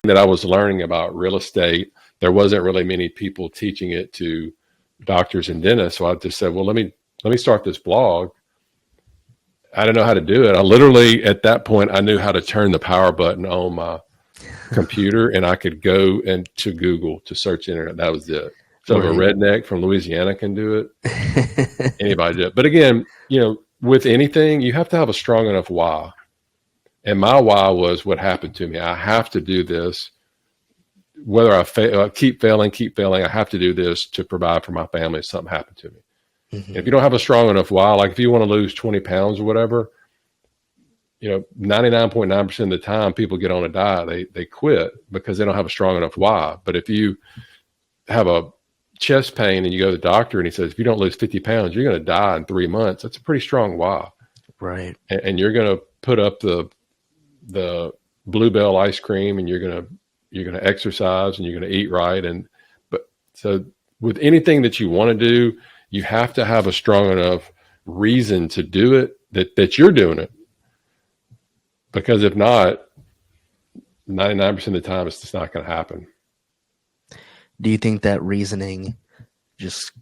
that I was learning about real estate, there wasn't really many people teaching it to doctors and dentists. So I just said, well, let me start this blog. I didn't know how to do it. I literally, at that point, I knew how to turn the power button on my computer, and I could go to Google to search internet. That was it. So if a redneck from Louisiana can do it, anybody do it. But again, with anything, you have to have a strong enough why. And my why was what happened to me. I have to do this. Whether I keep failing, I have to do this to provide for my family if something happened to me. If you don't have a strong enough why, like if you want to lose 20 pounds or whatever, 99.9% of the time people get on a diet, they quit because they don't have a strong enough why. But if you have a chest pain and you go to the doctor and he says, if you don't lose 50 pounds, you're going to die in 3 months. That's a pretty strong why. Right. And you're going to put up the Bluebell ice cream, and you're going to exercise, and you're going to eat right. But so with anything that you want to do, you have to have a strong enough reason to do it that you're doing it. Because if not, 99% of the time, it's just not going to happen. Do you think that reasoning just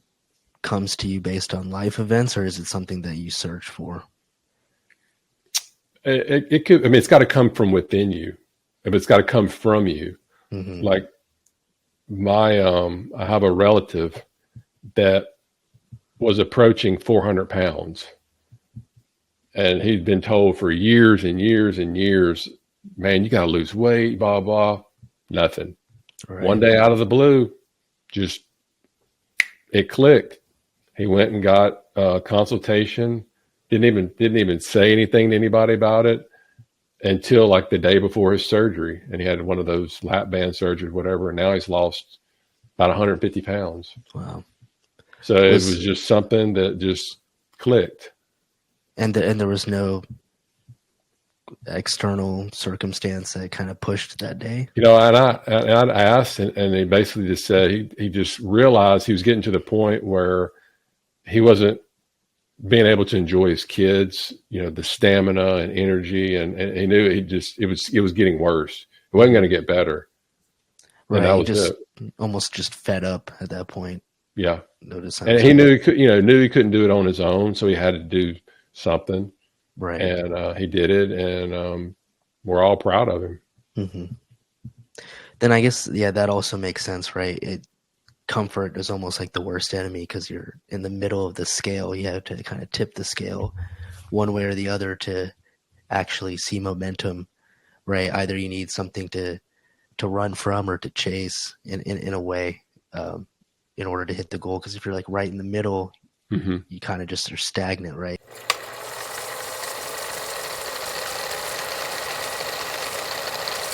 comes to you based on life events, or is it something that you search for? It could. I mean, it's got to come from within you. If it's got to come from you, like I have a relative that was approaching 400 pounds, and he'd been told for years and years and years, man, you got to lose weight, blah, blah, nothing. Right. One day out of the blue, just it clicked. He went and got a consultation. Didn't even say anything to anybody about it until like the day before his surgery. And he had one of those lap band surgeries, whatever. And now he's lost about 150 pounds. Wow. So it was just something that just clicked. And there was no external circumstance that kind of pushed that day. And I asked, and he basically just said he just realized he was getting to the point where he wasn't being able to enjoy his kids, the stamina and energy, and he knew it was getting worse. It wasn't going to get better. Right. And that was just almost just fed up at that point. Yeah. And he knew he couldn't do it on his own, so he had to do something. Right. And he did it, and we're all proud of him. Mm-hmm. Then I guess, that also makes sense, right? Comfort is almost like the worst enemy because you're in the middle of the scale. You have to kind of tip the scale one way or the other to actually see momentum, right? Either you need something to run from or to chase in a way in order to hit the goal. Because if you're like right in the middle, you kind of just are stagnant, right?